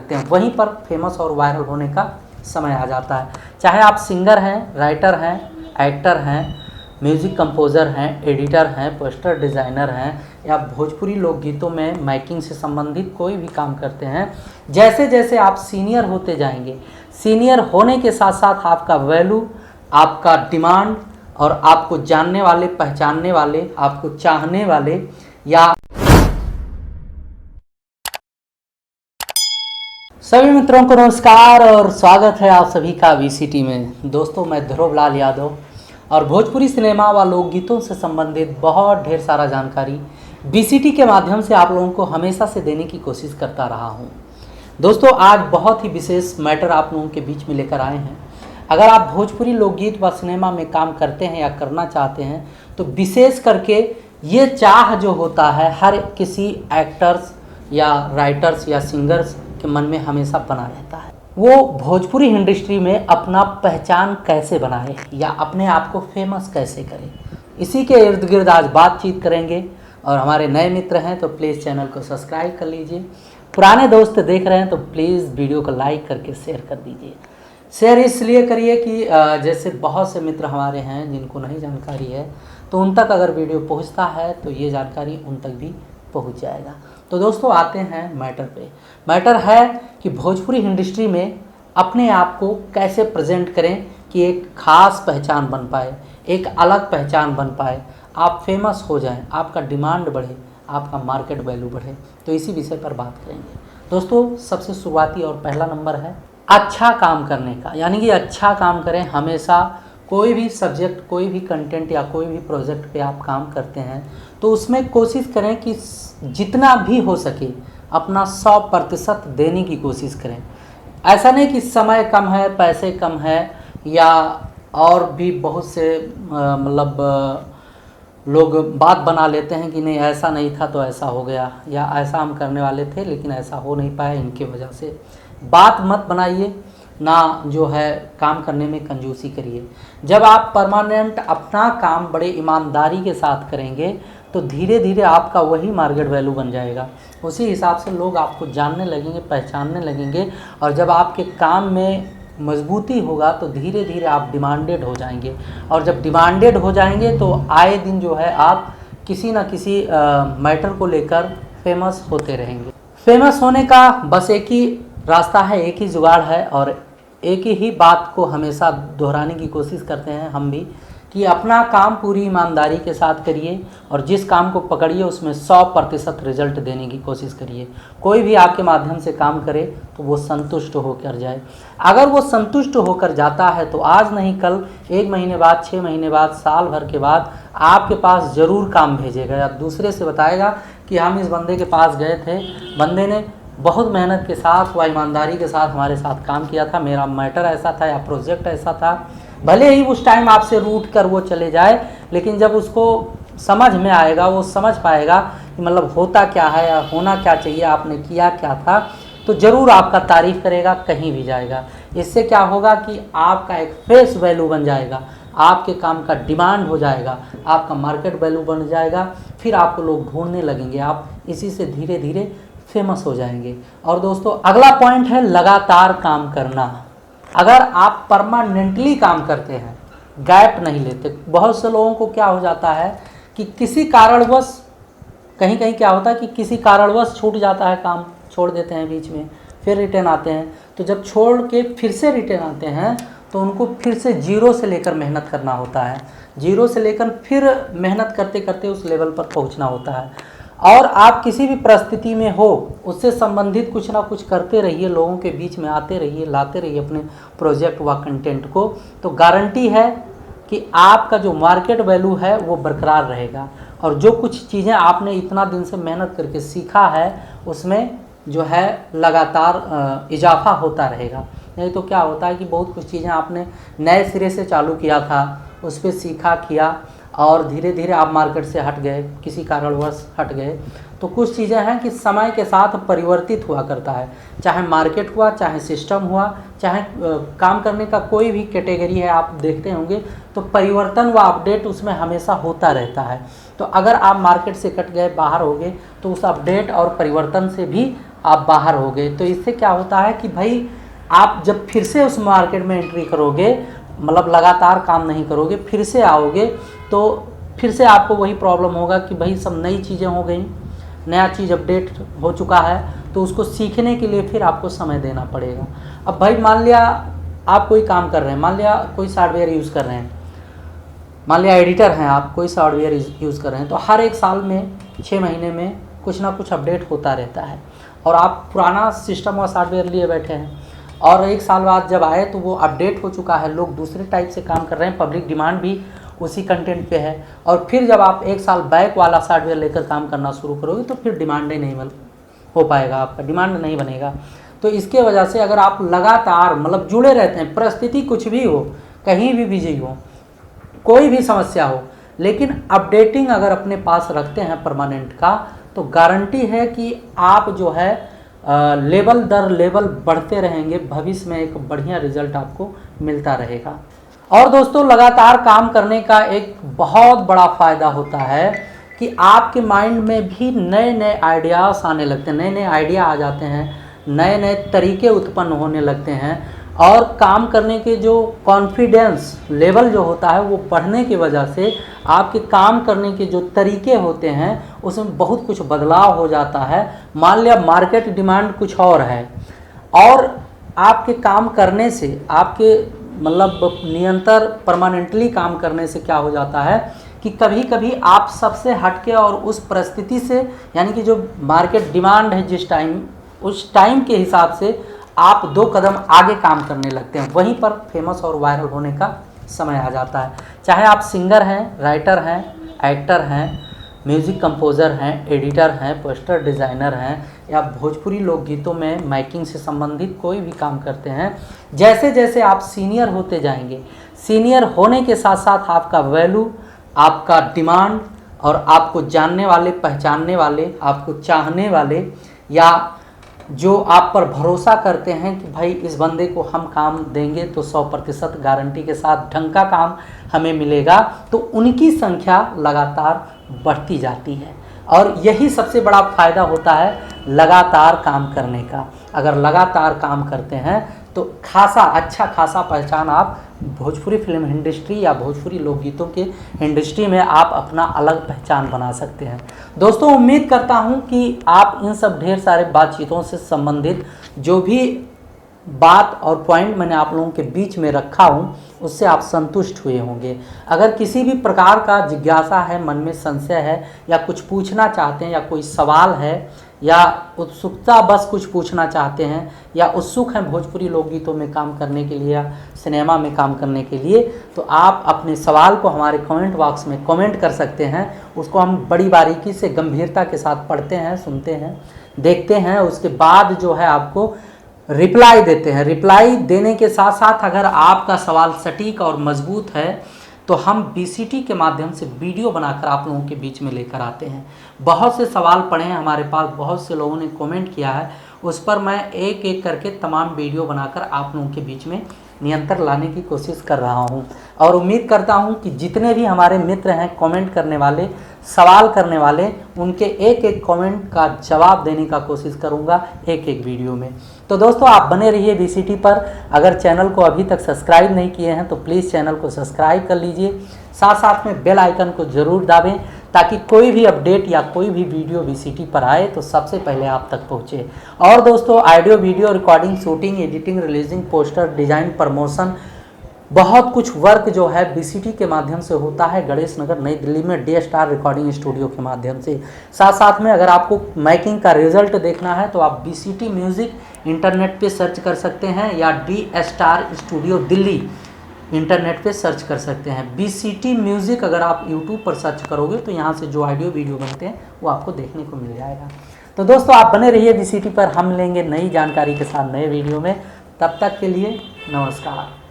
लगते हैं, वहीं पर फेमस और वायरल होने का समय आ जाता है। चाहे आप सिंगर हैं, राइटर हैं, एक्टर हैं, म्यूज़िक कंपोज़र हैं, एडिटर हैं, पोस्टर डिज़ाइनर हैं, या भोजपुरी लोकगीतों में माइकिंग से संबंधित कोई भी काम करते हैं, जैसे जैसे आप सीनियर होते जाएंगे, सीनियर होने के साथ साथ आपका वैल्यू, आपका डिमांड और आपको जानने वाले, पहचानने वाले, आपको चाहने वाले या सभी मित्रों को नमस्कार और स्वागत है आप सभी का वीसीटी में। दोस्तों, मैं ध्रुव लाल यादव और भोजपुरी सिनेमा व लोकगीतों से संबंधित बहुत ढेर सारा जानकारी वीसीटी के माध्यम से आप लोगों को हमेशा से देने की कोशिश करता रहा हूं। दोस्तों, आज बहुत ही विशेष मैटर आप लोगों के बीच में लेकर आए हैं। अगर आप भोजपुरी लोकगीत व सिनेमा में काम करते हैं या करना चाहते हैं तो विशेष करके ये चाह जो होता है हर किसी एक्टर्स या राइटर्स या सिंगर्स के मन में हमेशा बना रहता है, वो भोजपुरी इंडस्ट्री में अपना पहचान कैसे बनाए या अपने आप को फेमस कैसे करे। इसी के इर्द गिर्द आज बातचीत करेंगे। और हमारे नए मित्र हैं तो प्लीज़ चैनल को सब्सक्राइब कर लीजिए, पुराने दोस्त देख रहे हैं तो प्लीज़ वीडियो को लाइक करके शेयर कर दीजिए। शेयर इसलिए करिए कि जैसे बहुत से मित्र हमारे हैं जिनको नहीं जानकारी है, तो उन तक अगर वीडियो पहुंचता है तो ये जानकारी उन तक भी पहुंच जाएगा। तो दोस्तों, आते हैं मैटर पे। मैटर है कि भोजपुरी इंडस्ट्री में अपने आप को कैसे प्रेजेंट करें कि एक खास पहचान बन पाए, एक अलग पहचान बन पाए, आप फेमस हो जाएं, आपका डिमांड बढ़े, आपका मार्केट वैल्यू बढ़े। तो इसी विषय पर बात करेंगे। दोस्तों, सबसे शुरुआती और पहला नंबर है अच्छा काम करने का, यानी कि अच्छा काम करें। हमेशा कोई भी सब्जेक्ट, कोई भी कंटेंट या कोई भी प्रोजेक्ट पे आप काम करते हैं तो उसमें कोशिश करें कि जितना भी हो सके अपना 100% देने की कोशिश करें। ऐसा नहीं कि समय कम है, पैसे कम है, या और भी बहुत से लोग बात बना लेते हैं कि नहीं ऐसा नहीं था तो ऐसा हो गया, या ऐसा हम करने वाले थे लेकिन ऐसा हो नहीं पाया इनकी वजह से। बात मत बनाइए, ना जो है काम करने में कंजूसी करिए। जब आप परमानेंट अपना काम बड़े ईमानदारी के साथ करेंगे तो धीरे धीरे आपका वही मार्केट वैल्यू बन जाएगा। उसी हिसाब से लोग आपको जानने लगेंगे, पहचानने लगेंगे, और जब आपके काम में मजबूती होगा तो धीरे धीरे आप डिमांडेड हो जाएंगे। और जब डिमांडेड हो जाएंगे तो आए दिन जो है आप किसी न किसी मैटर को लेकर फेमस होते रहेंगे। फेमस होने का बस एक ही रास्ता है, एक ही जुगाड़ है, और एक ही बात को हमेशा दोहराने की कोशिश करते हैं हम भी, कि अपना काम पूरी ईमानदारी के साथ करिए और जिस काम को पकड़िए उसमें 100% रिजल्ट देने की कोशिश करिए। कोई भी आपके माध्यम से काम करे तो वो संतुष्ट होकर जाए। अगर वो संतुष्ट होकर जाता है तो आज नहीं कल, 1 महीने बाद, 6 महीने बाद, साल भर के बाद आपके पास ज़रूर काम भेजेगा या दूसरे से बताएगा कि हम इस बंदे के पास गए थे, बंदे ने बहुत मेहनत के साथ व ईमानदारी के साथ हमारे साथ काम किया था, मेरा मैटर ऐसा था या प्रोजेक्ट ऐसा था। भले ही उस टाइम आपसे रूठ कर वो चले जाए, लेकिन जब उसको समझ में आएगा, वो समझ पाएगा कि मतलब होता क्या है या होना क्या चाहिए, आपने किया क्या था, तो ज़रूर आपका तारीफ़ करेगा, कहीं भी जाएगा। इससे क्या होगा कि आपका एक फेस वैल्यू बन जाएगा, आपके काम का डिमांड हो जाएगा, आपका मार्केट वैल्यू बन जाएगा, फिर आपको लोग ढूंढने लगेंगे, आप इसी से धीरे धीरे फेमस हो जाएंगे। और दोस्तों, अगला पॉइंट है लगातार काम करना। अगर आप परमानेंटली काम करते हैं, गैप नहीं लेते। बहुत से लोगों को क्या हो जाता है कि किसी कारणवश, कहीं कहीं क्या होता है कि किसी कारणवश छूट जाता है काम, छोड़ देते हैं बीच में, फिर रिटर्न आते हैं। तो जब छोड़ के फिर से रिटर्न आते हैं तो उनको फिर से जीरो से लेकर मेहनत करना होता है, जीरो से लेकर फिर मेहनत करते करते उस लेवल पर पहुंचना होता है। और आप किसी भी परिस्थिति में हो, उससे संबंधित कुछ ना कुछ करते रहिए, लोगों के बीच में आते रहिए, लाते रहिए अपने प्रोजेक्ट व कंटेंट को, तो गारंटी है कि आपका जो मार्केट वैल्यू है वो बरकरार रहेगा। और जो कुछ चीज़ें आपने इतना दिन से मेहनत करके सीखा है उसमें जो है लगातार इजाफा होता रहेगा। नहीं तो क्या होता है कि बहुत कुछ चीज़ें आपने नए सिरे से चालू किया था, उस पर सीखा किया और धीरे धीरे आप मार्केट से हट गए, किसी कारणवश हट गए। तो कुछ चीज़ें हैं कि समय के साथ परिवर्तित हुआ करता है, चाहे मार्केट हुआ, चाहे सिस्टम हुआ, चाहे काम करने का कोई भी कैटेगरी है, आप देखते होंगे तो परिवर्तन व अपडेट उसमें हमेशा होता रहता है। तो अगर आप मार्केट से कट गए, बाहर हो गए, तो उस अपडेट और परिवर्तन से भी आप बाहर हो गए। तो इससे क्या होता है कि भाई आप जब फिर से उस मार्केट में एंट्री करोगे, मतलब लगातार काम नहीं करोगे, फिर से आओगे, तो फिर से आपको वही प्रॉब्लम होगा कि भाई सब नई चीज़ें हो गई, नया चीज़ अपडेट हो चुका है, तो उसको सीखने के लिए फिर आपको समय देना पड़ेगा। अब भाई मान लिया आप कोई काम कर रहे हैं, मान लिया कोई सॉफ्टवेयर यूज़ कर रहे हैं, मान लिया एडिटर हैं आप, कोई सॉफ्टवेयर यूज़ कर रहे हैं, तो हर एक साल में 6 महीने में कुछ ना कुछ अपडेट होता रहता है, और आप पुराना सिस्टम और सॉफ्टवेयर लिए बैठे हैं, और 1 साल बाद जब आए तो वो अपडेट हो चुका है, लोग दूसरे टाइप से काम कर रहे हैं, पब्लिक डिमांड भी उसी कंटेंट पे है, और फिर जब आप 1 साल बैक वाला सॉफ्टवेयर लेकर काम करना शुरू करोगे तो फिर डिमांड ही नहीं हो पाएगा, आपका डिमांड नहीं बनेगा। तो इसके वजह से अगर आप लगातार मतलब जुड़े रहते हैं, परिस्थिति कुछ भी हो, कहीं भी बिजी हो, कोई भी समस्या हो, लेकिन अपडेटिंग अगर अपने पास रखते हैं परमानेंट का, तो गारंटी है कि आप जो है लेवल दर लेवल बढ़ते रहेंगे, भविष्य में एक बढ़िया रिजल्ट आपको मिलता रहेगा। और दोस्तों लगातार काम करने का एक बहुत बड़ा फ़ायदा होता है कि आपके माइंड में भी नए नए आइडियाज़ आने लगते हैं, नए नए आइडिया आ जाते हैं, नए नए तरीके उत्पन्न होने लगते हैं, और काम करने के जो कॉन्फिडेंस लेवल जो होता है वो बढ़ने की वजह से आपके काम करने के जो तरीके होते हैं उसमें बहुत कुछ बदलाव हो जाता है। मान लिया मार्केट डिमांड कुछ और है, और आपके काम करने से, आपके मतलब निरंतर परमानेंटली काम करने से क्या हो जाता है कि कभी कभी आप सबसे हटके और उस परिस्थिति से, यानी कि जो मार्केट डिमांड है जिस टाइम, उस टाइम के हिसाब से आप 2 कदम आगे काम करने लगते हैं, वहीं पर फेमस और वायरल होने का समय आ जाता है। चाहे आप सिंगर हैं, राइटर हैं, एक्टर हैं, म्यूज़िक कंपोज़र हैं, एडिटर हैं, पोस्टर डिज़ाइनर हैं, या भोजपुरी लोकगीतों में माइकिंग से संबंधित कोई भी काम करते हैं, जैसे जैसे आप सीनियर होते जाएंगे, सीनियर होने के साथ साथ आपका वैल्यू, आपका डिमांड, और आपको जानने वाले, पहचानने वाले, आपको चाहने वाले, या जो आप पर भरोसा करते हैं कि भाई इस बंदे को हम काम देंगे तो 100% गारंटी के साथ ढंग का काम हमें मिलेगा, तो उनकी संख्या लगातार बढ़ती जाती है। और यही सबसे बड़ा फ़ायदा होता है लगातार काम करने का। अगर लगातार काम करते हैं तो अच्छा खासा पहचान आप भोजपुरी फिल्म इंडस्ट्री या भोजपुरी लोकगीतों के इंडस्ट्री में आप अपना अलग पहचान बना सकते हैं। दोस्तों उम्मीद करता हूं कि आप इन सब ढेर सारे बातचीतों से संबंधित जो भी बात और पॉइंट मैंने आप लोगों के बीच में रखा हूं उससे आप संतुष्ट हुए होंगे। अगर किसी भी प्रकार का जिज्ञासा है, मन में संशय है, या कुछ पूछना चाहते हैं, या कोई सवाल है, या उत्सुकता बस कुछ पूछना चाहते हैं, या उत्सुक हैं भोजपुरी लोकगीतों में काम करने के लिए या सिनेमा में काम करने के लिए, तो आप अपने सवाल को हमारे कमेंट बॉक्स में कमेंट कर सकते हैं। उसको हम बड़ी बारीकी से, गंभीरता के साथ पढ़ते हैं, सुनते हैं, देखते हैं, उसके बाद जो है आपको रिप्लाई देते हैं। रिप्लाई देने के साथ साथ अगर आपका सवाल सटीक और मजबूत है तो हम BCT के माध्यम से वीडियो बनाकर आप लोगों के बीच में लेकर आते हैं। बहुत से सवाल पड़े हैं हमारे पास, बहुत से लोगों ने कमेंट किया है, उस पर मैं एक एक करके तमाम वीडियो बनाकर आप लोगों के बीच में निरंतर लाने की कोशिश कर रहा हूं। और उम्मीद करता हूं कि जितने भी हमारे मित्र हैं कमेंट करने वाले, सवाल करने वाले, उनके एक एक कमेंट का जवाब देने का कोशिश करूंगा एक एक वीडियो में। तो दोस्तों आप बने रहिए BCT पर। अगर चैनल को अभी तक सब्सक्राइब नहीं किए हैं तो प्लीज़ चैनल को सब्सक्राइब कर लीजिए, साथ साथ में बेल आइकन को ज़रूर दाबें ताकि कोई भी अपडेट या कोई भी वीडियो BCT पर आए तो सबसे पहले आप तक पहुंचे। और दोस्तों audio video recording, shooting, editing, releasing, poster design, promotion, बहुत कुछ वर्क जो है BCT के माध्यम से होता है गणेश नगर नई दिल्ली में D स्टार रिकॉर्डिंग स्टूडियो के माध्यम से। साथ साथ में अगर आपको माइकिंग का रिजल्ट देखना है तो आप BCT म्यूज़िक इंटरनेट पे सर्च कर सकते हैं, या D star studio Delhi internet पे सर्च कर सकते हैं। BCT म्यूज़िक अगर आप यूट्यूब पर सर्च करोगे तो यहाँ से जो ऑडियो वीडियो बनते हैं वो आपको देखने को मिल जाएगा। तो दोस्तों आप बने रहिए BCT पर, हम लेंगे नई जानकारी के साथ नए वीडियो में। तब तक के लिए नमस्कार।